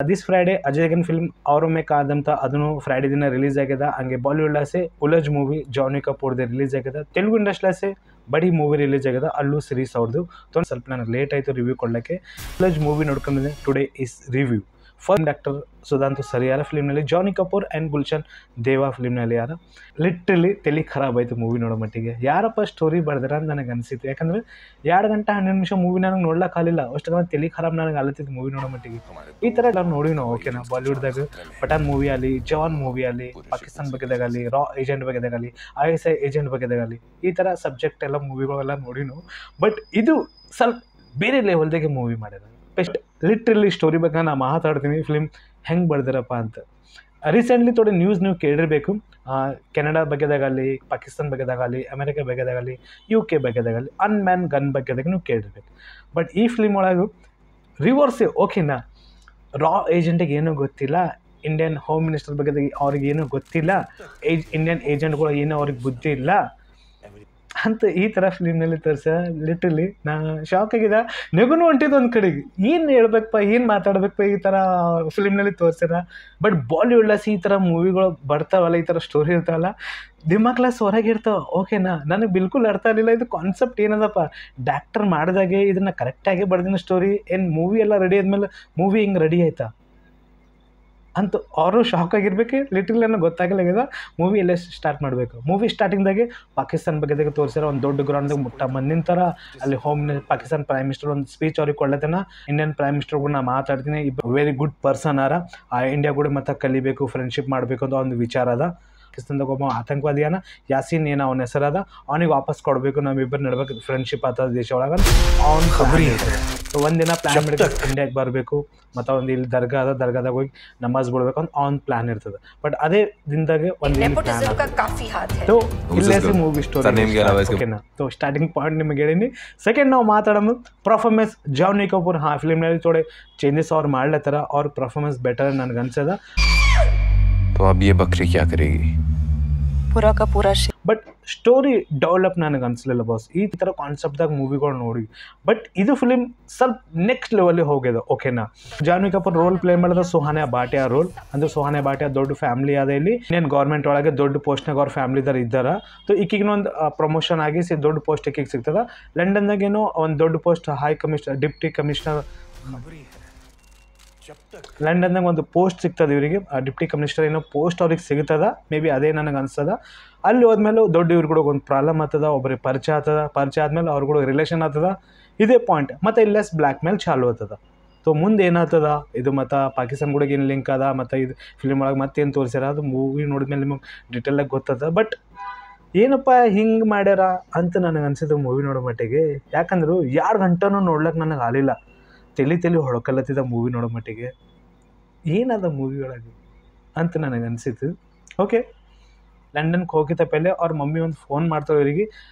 This Friday Ajay Devgan film ಅವರ ಮೇ ಕಾದಂತ ಅದನ್ನು Friday ದಿನ ರಿಲೀಸ್ ಆಗ್ಯದ. ಹಂಗೆ ಬಾಲಿವುಡ್ ಲಾಸೆ ಉಲಜ್ ಮೂವಿ ಜಾನಿ ಕಪೂರ್ದು ರಿಲೀಸ್ ಆಗ್ಯದ. ತೆಲುಗು ಇಂಡಸ್ಟ್ರಿಲಾಸೆ ಬಡಿ ಮೂವಿ ರಿಲೀಸ್ ಆಗ್ಯದ ಅಲ್ಲೂ ಸಿರೀಸ್ ಅವ್ರದ್ದು. ಸ್ವಲ್ಪ ನನಗೆ ಲೇಟ್ ಆಯಿತು ರಿವ್ಯೂ ಕೊಡಲಿಕ್ಕೆ. ಉಲಜ್ ಮೂವಿ ನೋಡ್ಕೊಂಡಿದ್ದೆ. Today is review. First doctor Sudhanshu ಸರಿಯಾರ ಫಿಲ್ಮ್ನಲ್ಲಿ, ಜಾನಿ ಕಪೂರ್ ಆ್ಯಂಡ್ ಗುಲ್ಶನ್ ದೇವಾ ಫಿಲ್ಮ್ನಲ್ಲಿ ಯಾರ ಲಿಟ್ರಲಿ ತಲೆ ಖರಾಬ್ ಆಯಿತು ಮೂವಿ ನೋಡೋ ಮಟ್ಟಿಗೆ. ಯಾರಪ್ಪ ಸ್ಟೋರಿ ಬರ್ದಾರ ಅಂತ ನನಗೆ ಅನಿಸಿತ್ತು. ಯಾಕಂದರೆ 2 ಗಂಟೆ 12 ನಿಮಿಷ ಮೂವಿ ನನಗೆ ನೋಡ್ಲಿಕ್ಕಾಗಲಿಲ್ಲ. ಅಷ್ಟು ತಲೆ ಖರಾಬ್ ನನಗೆ ಆಲತ್ತಿತ್ತು ಮೂವಿ ನೋಡೋ ಮಟ್ಟಿಗೆ. ಈ ಥರ ಎಲ್ಲ ನೋಡಿ ನಾವು ಓಕೆನಾ. ಬಾಲಿವುಡ್ದಾಗ ಪಠಾನ್ ಮೂವಿ ಆಗಲಿ, ಜವಾನ್ ಮೂವಿ ಆಗಲಿ, ಪಾಕಿಸ್ತಾನ ಬಗ್ಗೆದಾಗಲಿ, ರಾ ಏಜೆಂಟ್ ಬಗ್ಗೆದಾಗಲಿ, ISI ಏಜೆಂಟ್ ಬಗ್ಗೆದಾಗಲಿ, ಈ ಥರ ಸಬ್ಜೆಕ್ಟ್ ಎಲ್ಲ ಮೂವಿಗಳೆಲ್ಲ ನೋಡಿ ನಾವು. ಬಟ್ ಇದು ಸ್ವಲ್ಪ ಬೇರೆ ಲೆವೆಲ್ದಾಗೆ ಮೂವಿ ಮಾಡ್ಯಾರ. ಬೆಸ್ಟ್ ಲಿಟ್ರಲಿ ಸ್ಟೋರಿ ಬಗ್ಗೆ ನಾನು ಮಾತಾಡ್ತೀನಿ ಫಿಲ್ಮ್ ಹೆಂಗೆ ಬರ್ದಾರಪ್ಪ ಅಂತ. ರೀಸೆಂಟ್ಲಿ ಥೋಡೆ ನ್ಯೂಸ್ ನೀವು ಕೇಳಿರಬೇಕು. ಕೆನಡಾ ಬಗ್ಗೆದಾಗಲಿ, ಪಾಕಿಸ್ತಾನ ಬಗ್ಗೆದಾಗಲಿ, ಅಮೆರಿಕ ಬಗ್ಗೆದಾಗಲಿ, UK ಬಗ್ಗೆದಾಗಲಿ, ಅನ್ಮ್ಯಾನ್ ಗನ್ ಬಗ್ಗೆದಾಗ ನೀವು ಕೇಳಿರ್ಬೇಕು. ಬಟ್ ಈ ಫಿಲ್ಮ್ ಒಳಗೆ ರಿವರ್ಸೇ ಓಕೆನಾ. ರಾ ಏಜೆಂಟಿಗೆ ಏನೂ ಗೊತ್ತಿಲ್ಲ, ಇಂಡಿಯನ್ ಹೋಮ್ ಮಿನಿಸ್ಟರ್ ಬಗ್ಗೆ ಅವ್ರಿಗೆ ಏನೂ ಗೊತ್ತಿಲ್ಲ, ಇಂಡಿಯನ್ ಏಜೆಂಟ್ಗಳು ಏನೂ ಅವ್ರಿಗೆ ಬುದ್ಧಿ ಇಲ್ಲ ಅಂತ ಈ ಥರ ಫಿಲ್ಮ್ನಲ್ಲಿ ತೋರಿಸ. ಲಿಟ್ರಲಿ ನಾ ಶಾಕ್ ಆಗಿದ್ದ. ನಗುನು ಹೊಂಟಿದ್ದು ಒಂದು ಕಡೆಗೆ. ಏನು ಹೇಳ್ಬೇಕಪ್ಪ, ಏನು ಮಾತಾಡ್ಬೇಕಪ್ಪ ಈ ಥರ ಫಿಲ್ಮ್ನಲ್ಲಿ ತೋರಿಸ್ಯಾರ. ಬಟ್ ಬಾಲಿವುಡ್ಲಾಸಿ ಈ ಥರ ಮೂವಿಗಳು ಬರ್ತಾವಲ್ಲ, ಈ ಥರ ಸ್ಟೋರಿ ಇರ್ತಾವಲ್ಲ, ದಿಮಾಕ್ಲಾಸ್ ಹೊರಗೆ ಇರ್ತಾವೆ ಓಕೆನಾ. ನನಗೆ ಬಿಲ್ಕುಲ್ ಅರ್ಥ ಆಗಲಿಲ್ಲ ಇದು ಕಾನ್ಸೆಪ್ಟ್ ಏನದಪ್ಪ. ಡಾಕ್ಟರ್ ಮಾಡಿದಾಗೆ ಇದನ್ನು ಕರೆಕ್ಟಾಗಿ ಬರ್ದಿನ ಸ್ಟೋರಿ ಏನು ಮೂವಿ ಎಲ್ಲ ರೆಡಿ ಆದಮೇಲೆ ಮೂವಿ ಹಿಂಗೆ ರೆಡಿ ಆಯ್ತಾ ಅಂತ ಅವರು ಶಾಕ್ ಆಗಿರ್ಬೇಕು. ಲಿಟ್ರಲಿ ನನಗೆ ಗೊತ್ತಾಗಲಾಗ್ಯದ ಮೂವಿ ಎಲ್ಲೇ ಸ್ಟಾರ್ಟ್ ಮಾಡಬೇಕು. ಮೂವಿ ಸ್ಟಾರ್ಟಿಂಗ್ದಾಗೆ ಪಾಕಿಸ್ತಾನ ಬಗ್ಗೆದಾಗ ತೋರಿಸಿರೋ ಒಂದು ದೊಡ್ಡ ಗ್ರೌಂಡ್ದಾಗ ಮಂದಿನ ಥರ ಅಲ್ಲಿ ಪಾಕಿಸ್ತಾನ ಪ್ರೈಮ್ ಮಿನಿಸ್ಟರ್ ಒಂದು ಸ್ಪೀಚ್ ಅವ್ರಿಗೆ ಕೊಡ್ಲತ್ತನ. ಇಂಡಿಯನ್ ಪ್ರೈಮ್ ಮಿನಿಸ್ಟರ್ ಕೂಡ ನಾ ಮಾತಾಡ್ತೀನಿ. ವೆರಿ ಗುಡ್ ಪರ್ಸನ್ ಆರ, ಇಂಡಿಯಾ ಕೂಡ ಮತ್ತೆ ಕಲಿಬೇಕು, ಫ್ರೆಂಡ್ಶಿಪ್ ಮಾಡಬೇಕು ಅಂತ ಒಂದು ವಿಚಾರ ಅದ. ಪಾಕಿಸ್ತಾನದಾಗ ಒಬ್ಬ ಆತಂಕವಾದಿಯಾನ, ಯಾಸೀನ್ ಏನೋ ಅವನ ಹೆಸರದ, ಅವನಿಗೆ ವಾಪಸ್ ಕೊಡಬೇಕು, ನಮ್ಮಿಬ್ಬರು ನಡ್ಬೇಕು, ಫ್ರೆಂಡ್ಶಿಪ್ ಆಗ್ತದ ದೇಶ ಒಳಗೆ ಅವ್ನು ಖಬರಿ ಇರ್ತದೆ. ಒಂದಿನ ಪ್ಲ್ಯಾನ್ ಮಾಡಿ ಇಂಡಿಯಾಗೆ ಬರಬೇಕು, ಮತ್ತು ಒಂದು ಇಲ್ಲಿ ದರ್ಗಾದಾಗ ಹೋಗಿ ನಮಾಜ್ ಬಿಡ್ಬೇಕು ಅಂತ ಅವ್ನ ಪ್ಲಾನ್ ಇರ್ತದೆ. ಬಟ್ ಅದೇ ದಿನದಾಗೆ ಒಂದು ಇಲ್ಲೇ ಮೂವಿ ಸ್ಟೋರಿ ಓಕೆನಾ. ಸೊ ಸ್ಟಾರ್ಟಿಂಗ್ ಪಾಯಿಂಟ್ ನಿಮಗೆ ಹೇಳೀನಿ. ಸೆಕೆಂಡ್ ನಾವು ಮಾತಾಡೋದು ಪರ್ಫಾರ್ಮೆನ್ಸ್. ಜಾನಿ ಕಪೂರ್ ಫಿಲ್ಮ್ನಲ್ಲಿ ಥೋಡೆ ಚೇಂಜಸ್ ಅವ್ರು ಮಾಡ್ಲತ್ತಾರ. ಅವ್ರ ಪರ್ಫಾರ್ಮೆನ್ಸ್ ಬೆಟರ್ ನನಗೆ ಅನ್ಸದ. तो अब ये बकरी क्या करेगी? पूरा का पूरा ಬಟ್ ಸ್ಟೋರಿ ಡೆವಲಪ್ ನನಗೆ ಅನಿಸ್ಲಿಲ್ಲ ಬಾಸ್. ಈ ಥರ ಕಾನ್ಸೆಪ್ಟ್ದಾಗ ಮೂವಿಗಳು ನೋಡಿ. ಬಟ್ ಇದು ಫಿಲಿಮ್ ಸ್ವಲ್ಪ ನೆಕ್ಸ್ಟ್ ಲೆವೆಲಿಗೆ ಹೋಗ್ಯದ ಓಕೆನಾ. ಜಾನ್ವಿ ಕಪೂರ್ ರೋಲ್ ಪ್ಲೇ ಮಾಡಿದ ಸುಹಾನೆ ಭಾಟಿಯಾ ರೋಲ್. ಅಂದರೆ ಸುಹಾನೆ ಭಾಟಿಯಾ ದೊಡ್ಡ ಫ್ಯಾಮಿಲಿ ಅದ. ಇಲ್ಲಿ ಇನ್ನೇನು ಗೌರ್ಮೆಂಟ್ ಒಳಗೆ ದೊಡ್ಡ ಪೋಸ್ಟ್ನಾಗ ಅವ್ರ ಫ್ಯಾಮಿಲಿದಾರ ಇದ್ದಾರ. ಸೊ ಈಗಿನೊಂದು ಪ್ರಮೋಷನ್ ಆಗಿ ದೊಡ್ಡ ಪೋಸ್ಟ್ ಈಕಿಗೆ ಸಿಗ್ತದ. ಲಂಡನ್ದಾಗೇನೋ ಒಂದು ದೊಡ್ಡ post high commissioner, deputy commissioner, ಲಂಡನ್ದಾಗ ಒಂದು ಪೋಸ್ಟ್ ಸಿಗ್ತದೆ ಇವರಿಗೆ. ಡಿಪ್ಟಿ ಕಮಿಷನರ್ ಏನೋ ಪೋಸ್ಟ್ ಅವ್ರಿಗೆ ಸಿಗ್ತದ. ಮೇ ಬಿ ಅದೇ ನನಗೆ ಅನ್ಸ್ತದ. ಅಲ್ಲಿ ಹೋದ್ಮೇಲೆ ದೊಡ್ಡ ಇವ್ರು ಕೂಡ ಒಂದು ಪ್ರಾಬ್ಲಮ್ ಆಗ್ತದ, ಒಬ್ಬರಿಗೆ ಪರಿಚಯ ಆಗ್ತದ. ಪರಿಚಯ ಆದಮೇಲೆ ಅವ್ರು ಕೂಡ ರಿಲೇಷನ್ ಆಗ್ತದ. ಇದೇ ಪಾಯಿಂಟ್. ಮತ್ತು ಇಲ್ಲೆಸ್ ಬ್ಲ್ಯಾಕ್ ಮೇಲ್ ಚಾಲು ಆಗ್ತದ. ಸೊ ಮುಂದೆ ಏನಾಗ್ತದ ಇದು, ಮತ್ತು ಪಾಕಿಸ್ತಾನ ಕೂಡ ಏನು ಲಿಂಕ್ ಅದ, ಮತ್ತು ಇದು ಫಿಲ್ಮ್ ಒಳಗೆ ಮತ್ತೇನು ತೋರಿಸ್ಯಾರ ಅದು ಮೂವಿ ನೋಡಿದ್ಮೇಲೆ ನಿಮಗೆ ಡಿಟೇಲಾಗಿ ಗೊತ್ತದ. ಬಟ್ ಏನಪ್ಪ ಹಿಂಗೆ ಮಾಡ್ಯಾರ ಅಂತ ನನಗೆ ಅನಿಸಿದ್ದು ಮೂವಿ ನೋಡೋ ಮಟ್ಟಿಗೆ. ಯಾಕಂದ್ರೆ 2 ಗಂಟೆನೂ ನೋಡ್ಲಿಕ್ಕೆ ನನಗೆ ಆಗಲಿಲ್ಲ. ತಲೆ ಹೊಡ್ಕಲತ್ತಿದ್ದ ಮೂವಿ ನೋಡೋ ಮಟ್ಟಿಗೆ. ಏನದ ಮೂವಿ ಒಳಗೆ ಅಂತ ನನಗೆ ಅನಿಸಿತು. ಓಕೆ, ಲಂಡನ್ಗೆ ಹೋಗಿದ್ದ ಪೆಹಲೆ ಅವ್ರ ಮಮ್ಮಿ ಒಂದು ಫೋನ್ ಮಾಡ್ತಾಳೆ ಇವರಿಗೆ.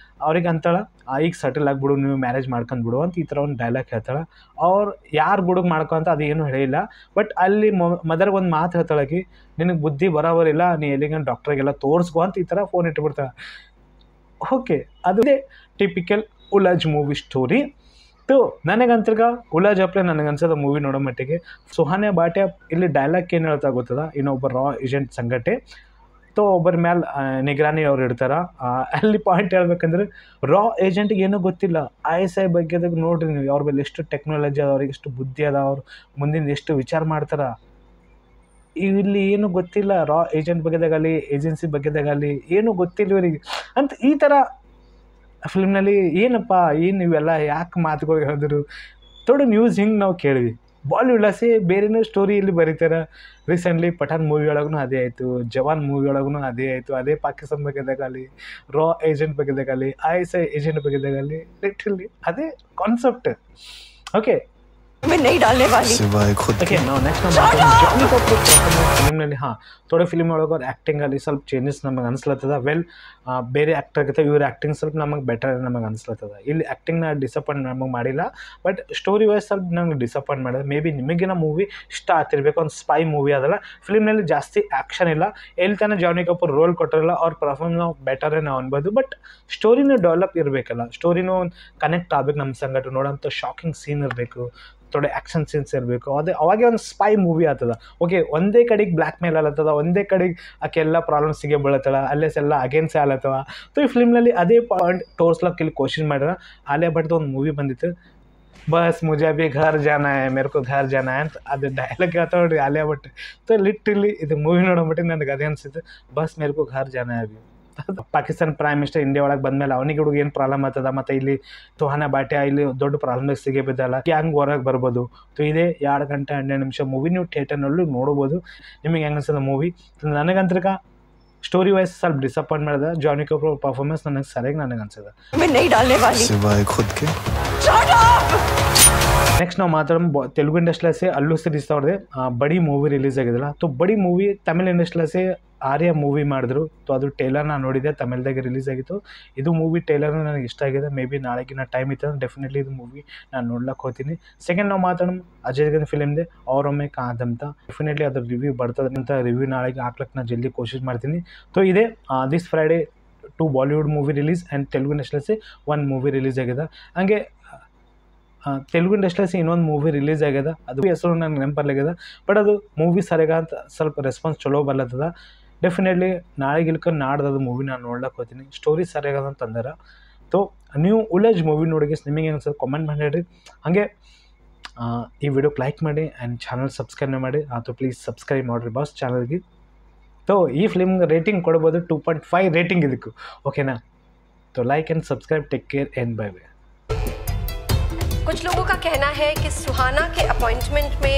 ಅವ್ರಿಗೆ ಅಂತಾಳೆ ಈಗ ಸೆಟಲ್ ಆಗಿಬಿಡು, ನೀವು ಮ್ಯಾರೇಜ್ ಮಾಡ್ಕೊಂಡ್ಬಿಡು ಅಂತ ಈ ಥರ ಒಂದು ಡೈಲಾಗ್ ಹೇಳ್ತಾಳೆ. ಅವ್ರು ಯಾರು ಬುಡುಗ್ ಮಾಡ್ಕೊ ಅಂತ ಅದು ಏನೂ ಹೇಳಿಲ್ಲ. ಬಟ್ ಅಲ್ಲಿ ಮದರ್ಗೆ ಒಂದು ಮಾತು ಹೇಳ್ತಾಳಕಿ, ನಿನಗೆ ಬುದ್ಧಿ ಬರೋವರಿಲ್ಲ, ನೀ ಎಲ್ಲಿಗೆ ಡಾಕ್ಟ್ರಿಗೆಲ್ಲ ತೋರಿಸ್ಕೊ ಅಂತ ಈ ಥರ ಫೋನ್ ಇಟ್ಬಿಡ್ತಾಳೆ. ಓಕೆ, ಅದೇ ಟಿಪಿಕಲ್ ಉಲಜ್ ಮೂವಿ ಸ್ಟೋರಿ. ಸೊ ನನಗಂತರ್ಗ ಉಲಜ್ ಅಪ್ಲೆ ನನಗನ್ಸೋದು ಮೂವಿ ನೋಡೋ ಮಟ್ಟಿಗೆ. ಸುಹಾನೆ ಭಾಟಿಯಾ ಇಲ್ಲಿ ಡೈಲಾಗ್ ಏನು ಹೇಳ್ತಾ ಗೊತ್ತದ, ಇನ್ನೊಬ್ಬ ರಾ ಏಜೆಂಟ್ ಸಂಗಟೆ. ಸೊ ಒಬ್ಬರ ಮೇಲೆ ನಿಗರಾನಿ ಅವ್ರು ಇರ್ತಾರೆ. ಅಲ್ಲಿ ಪಾಯಿಂಟ್ ಹೇಳ್ಬೇಕಂದ್ರೆ ರಾ ಏಜೆಂಟಿಗೆ ಏನೂ ಗೊತ್ತಿಲ್ಲ. ISI ಬಗ್ಗೆದಾಗ ನೋಡ್ರಿ ನೀವು, ಅವ್ರ ಮೇಲೆ ಎಷ್ಟು ಟೆಕ್ನಾಲಜಿ ಅದ, ಅವ್ರಿಗೆ ಎಷ್ಟು ಬುದ್ಧಿ ಅದ, ಅವ್ರು ಮುಂದಿನ ಎಷ್ಟು ವಿಚಾರ ಮಾಡ್ತಾರೆ. ಇಲ್ಲಿ ಏನೂ ಗೊತ್ತಿಲ್ಲ. ರಾ ಏಜೆಂಟ್ ಬಗ್ಗೆದಾಗಲಿ, ಏಜೆನ್ಸಿ ಬಗ್ಗೆದಾಗಲಿ ಏನೂ ಗೊತ್ತಿಲ್ಲ ಇವರಿಗೆ ಅಂತ ಈ ಥರ ಫಿಲ್ಮ್ನಲ್ಲಿ. ಏನಪ್ಪ ಏನು ಇವೆಲ್ಲ ಯಾಕೆ ಮಾತುಗಳು ಹೇಳಿದ್ರು ಥೋಡೆ ನ್ಯೂಸ್ ಹಿಂಗೆ ನಾವು ಕೇಳಿದ್ವಿ. ಬಾಲಿವುಡ್ಲಾಸಿ ಬೇರೆನೇ ಸ್ಟೋರಿ ಇಲ್ಲಿ ಬರೀತಾರೆ. ರೀಸೆಂಟ್ಲಿ ಪಠಾನ್ ಮೂವಿ ಒಳಗೂ ಅದೇ ಆಯಿತು, ಜವಾನ್ ಮೂವಿ ಒಳಗೂ ಅದೇ ಆಯಿತು. ಅದೇ ಪಾಕಿಸ್ತಾನ ಬಗ್ಗೆದಾಗಲಿ, ರಾ ಏಜೆಂಟ್ ಬಗ್ಗೆದಾಗಲಿ, ISI ಏಜೆಂಟ್ ಬಗ್ಗೆದಾಗಲಿ, ಲಿಟ್ರಲಿ ಅದೇ ಕಾನ್ಸೆಪ್ಟ್. ಓಕೆ, नहीं डालने वाली। ಓಕೆ, ನಾವು ನೆಕ್ಸ್ಟ್ ಜಾನಿ ಕಪೂರ್ ಫಿಲ್ಮ್ನಲ್ಲಿ ಥೋಡೆ ಫಿಲ್ಮ್ ಒಳಗೆ ಅವ್ರ ಆ್ಯಕ್ಟಿಂಗಲ್ಲಿ ಸ್ವಲ್ಪ ಚೇಂಜಸ್ ನಮಗೆ ಅನಿಸ್ಲತ್ತದ. ಬೇರೆ ಆ್ಯಕ್ಟರ್ಗಿಂತ ಇವ್ರ ಆ್ಯಕ್ಟಿಂಗ್ ಸ್ವಲ್ಪ ನಮಗೆ ಬೆಟರ್ ನಮಗೆ ಅನಿಸ್ಲತ್ತದ. ಇಲ್ಲಿ ಆ್ಯಕ್ಟಿಂಗ್ನ ಡಿಸಪಾಯಿಂಟ್ ನಮಗೆ ಮಾಡಿಲ್ಲ. ಬಟ್ ಸ್ಟೋರಿ ವೈಸ್ ಸ್ವಲ್ಪ ನಮ್ಗೆ ಡಿಸಪಾಯಿಂಟ್ ಮಾಡಿದೆ. ಮೇ ಬಿ ನಿಮಗಿನ ಮೂವಿ ಇಷ್ಟ ಆಗ್ತಿರ್ಬೇಕು. ಒಂದು ಸ್ಪೈ ಮೂವಿ ಅದಲ್ಲ. ಫಿಲ್ಮ್ನಲ್ಲಿ ಜಾಸ್ತಿ ಆ್ಯಕ್ಷನ್ ಇಲ್ಲ. ಎಲ್ಲಿ ತನಕ ಜಾನಿ ಕಪೂರ್ ರೋಲ್ ಕೊಟ್ಟಿರಲ್ಲ, ಅವ್ರ ಪರ್ಫಾರ್ಮೆನ್ಸ್ ನಾವು ಬೆಟರೇ ನಾವು ಅನ್ಬೋದು. ಬಟ್ ಸ್ಟೋರಿನೂ ಡೆವಲಪ್ ಇರಬೇಕಲ್ಲ, ಸ್ಟೋರಿನೂ ಒಂದು ಕನೆಕ್ಟ್ ಆಗ್ಬೇಕು ನಮ್ಮ ಸಂಗಟ, ನೋಡೋಂಥ ಶಾಕಿಂಗ್ ಸೀನ್ ಇರಬೇಕು. ಥೋಡೆ ಆ್ಯಕ್ಷನ್ ಸೀನ್ಸ್ ಇರಬೇಕು. ಅದೇ ಅವಾಗೆ ಒಂದು ಸ್ಪೈ ಮೂವಿ ಆಗ್ತದ. ಓಕೆ, ಒಂದೇ ಕಡೆಗೆ ಬ್ಲ್ಯಾಕ್ ಮೇಲ್ ಆಲತ್ತದ, ಒಂದೇ ಕಡೆಗೆ ಆಕೆಲ್ಲ ಪ್ರಾಬ್ಲಮ್ಸಿಗೆ ಬೀಳತ್ತಳ, ಅಲ್ಲೇ ಎಲ್ಲ ಅಗೇನ್ಸ್ಟ್ ಆಲತ್ತವ. ಸೊ ಈ ಫಿಲ್ಮ್ನಲ್ಲಿ ಅದೇ ಪಾಯಿಂಟ್ ತೋರ್ಸ್ಲಕ್ಕೆ ಇಲ್ಲಿ ಕೋಶಿಶ್ ಮಾಡ್ಯಾರ. ಆಲಿಯಾ ಭಟ್ದು ಒಂದು ಮೂವಿ ಬಂದಿತ್ತು, ಬಸ್ ಮುಜೆ ಭಿ ಘರ್ ಜಾನ ಹೈ ಮೇರೆ ಕೋ ಘರ್ ಜಾನ ಹೈ ಅಂತ. ಅದು ಡೈಲಾಗ್ ಹೇಳ್ತಾ ನೋಡ್ರಿ ಆಲಿಯಾ ಭಟ್. ಸೊ ಲಿಟ್ರಲಿ ಇದು ಮೂವಿ ನೋಡೋಬಿಟ್ಟು ನನಗೆ ಅದೇ ಅನಿಸಿತ್ತು, ಬಸ್ ಮೇರೆ ಕೋ ಘರ್ ಜಾನ ಹೈ. ಪಾಕಿಸ್ತಾನ ಪ್ರೈಮ್ ಮಿನಿಸ್ಟರ್ ಇಂಡಿಯಾ ಒಳಗೆ ಬಂದಮೇಲೆ ಅವನಿಗೆ ಹುಡುಗ ಏನು ಪ್ರಾಬ್ಲಮ್ ಆಗ್ತದ, ಮತ್ತು ಇಲ್ಲಿ ಸುಹಾನಾ ಭಾಟಿಯಾ ಇಲ್ಲಿ ದೊಡ್ಡ ಪ್ರಾಬ್ಲಮ್ ಸಿಗೇ ಬಿದ್ದಲ್ಲ, ಹ್ಯಾಂಗೆ ಹೊರಗೆ ಬರ್ಬೋದು. ಸೊ ಇದೇ 2 ಗಂಟೆ 12 ನಿಮಿಷ ಮೂವಿ ನೀವು ಥಿಯೇಟರ್ನಲ್ಲೂ ನೋಡ್ಬೋದು. ನಿಮಗೆ ಹೆಂಗೆ ಅನ್ಸದ ಮೂವಿ? ನನಗಂತಕ ಸ್ಟೋರಿ ವೈಸ್ ಸ್ವಲ್ಪ ಡಿಸಪಾಯಿಂಟ್ ಮಾಡಿದೆ. ಜಾನಿ ಕಪೂರ್ ಪರ್ಫಾರ್ಮೆನ್ಸ್ ನನಗೆ ಸರಿಯಾಗಿ ನನಗೆ ಅನ್ಸದ. मैं नहीं डालने वाली। सिवाय खुद के। ನೆಕ್ಸ್ಟ್ ನಾವು ಮಾತಾಡೋ ತೆಲುಗು ಇಂಡಸ್ಟ್ರಿಯಲ್ಲೇ ಅಲ್ಲು ಸಿರೀಸ್ ಅವ್ರದ್ದೇ ಬಡಿ ಮೂವಿ ರಿಲೀಸ್ ಆಗಿದಲ್ಲ. ಸೊ ಬಡಿ ಮೂವಿ ತಮಿಳ್ ಇಂಡಸ್ಟ್ರಿಯಲ್ಲೇ ಆರ್ಯ ಮೂವಿ ಮಾಡಿದ್ರು. ಸೊ ಅದು ಟೇಲರ್ ನಾನು ನೋಡಿದೆ, ತಮಿಳ್ದಾಗೆ ರಿಲೀಸ್ ಆಗಿತ್ತು. ಇದು ಮೂವಿ ಟೇಲರ್ ನನಗೆ ಇಷ್ಟ ಆಗಿದೆ. ಮೇ ಬಿ ನಾಳೆಗಿನ ಟೈಮ್ ಇತ್ತು ಅಂದ್ರೆ ಡೆಫಿನೆಟ್ಲಿ ಇದು ಮೂವಿ ನಾನು ನೋಡ್ಲಕ್ಕೆ ಹೋಗ್ತೀನಿ. ಸೆಕೆಂಡ್ ನಾವು ಮಾತಾಡೋಣ ಅಜಯ್ ದೇವಗನ್ ಫಿಲಿಮ್ದೆ ಅವರೊಮ್ಮೆ ಕಾದಂತ. ಡೆಫಿನೆಟ್ಲಿ ಅದ್ರ ರಿವ್ಯೂ ಬರ್ತದೆ ಅಂತ ರಿವ್ಯೂ ನಾಳೆಗೆ ಹಾಕ್ಲಕ್ಕೆ ನಾನು ಜಲ್ದಿ ಕೋಶಿಶ್ ಮಾಡ್ತೀನಿ. ಸೊ ಇದೆ this Friday 2 Bollywood movie release and Telugu ಇಂಡಸ್ಟ್ರಿಯಲ್ಲೇ 1 ಮೂವಿ ರಿಲೀಸ್ ಆಗಿದೆ. ಹಂಗೆ ತೆಲುಗು ಇಂಡಸ್ಟ್ರಿಯಲ್ಲೇ ಇನ್ನೊಂದು ಮೂವಿ ರಿಲೀಸ್ ಆಗ್ಯದ, ಅದು ಹೆಸರು ನನಗೆ ನೆನಪಲ್ಲಾಗ್ಯದ. ಬಟ್ ಅದು ಮೂವಿ ಸರಿಯಾಗ ಅಂತ ಸ್ವಲ್ಪ ರೆಸ್ಪಾನ್ಸ್ ಚಲೋ ಬರ್ಲತ್ತದ. ಡೆಫಿನೆಟ್ಲಿ ನಾಳೆಗೆ ಇಲ್ಕೊಂಡು ನಾಡ್ದು ಅದು ಮೂವಿ ನಾನು ನೋಡ್ಲಕ್ಕೆ ಹೋಗ್ತೀನಿ. ಸ್ಟೋರಿ ಸರಿಯಾಗದ ಅಂತಂದಾರ. ಸೊ ನೀವು ಉಲಜ್ ಮೂವಿ ನೋಡಿಗೆ ನಿಮಗೆ ಹೆಂಗೆ ಅನ್ಸೋದು ಕಾಮೆಂಟ್ ಮಾಡಿ ಹೇಳ್ರಿ. ಹಾಗೆ ಈ ವಿಡಿಯೋಕ್ಕೆ ಲೈಕ್ ಮಾಡಿ ಆ್ಯಂಡ್ ಚಾನಲ್ ಸಬ್ಸ್ಕ್ರೈಬ್ ಮಾಡಿ. ಅಥವಾ ಪ್ಲೀಸ್ ಸಬ್ಸ್ಕ್ರೈಬ್ ಮಾಡಿರಿ ಬಾಸ್ ಚಾನಲ್ಗೆ. ಸೊ ಈ ಫಿಲ್ಮ್ಗೆ ರೇಟಿಂಗ್ ಕೊಡ್ಬೋದು 2.5 ರೇಟಿಂಗ್ ಇದಕ್ಕೂ, ಓಕೆನಾ? तो like and subscribe, take care and bye bye. कुछ लोगों का कहना है कि सुहाना के अपॉइंटमेंट में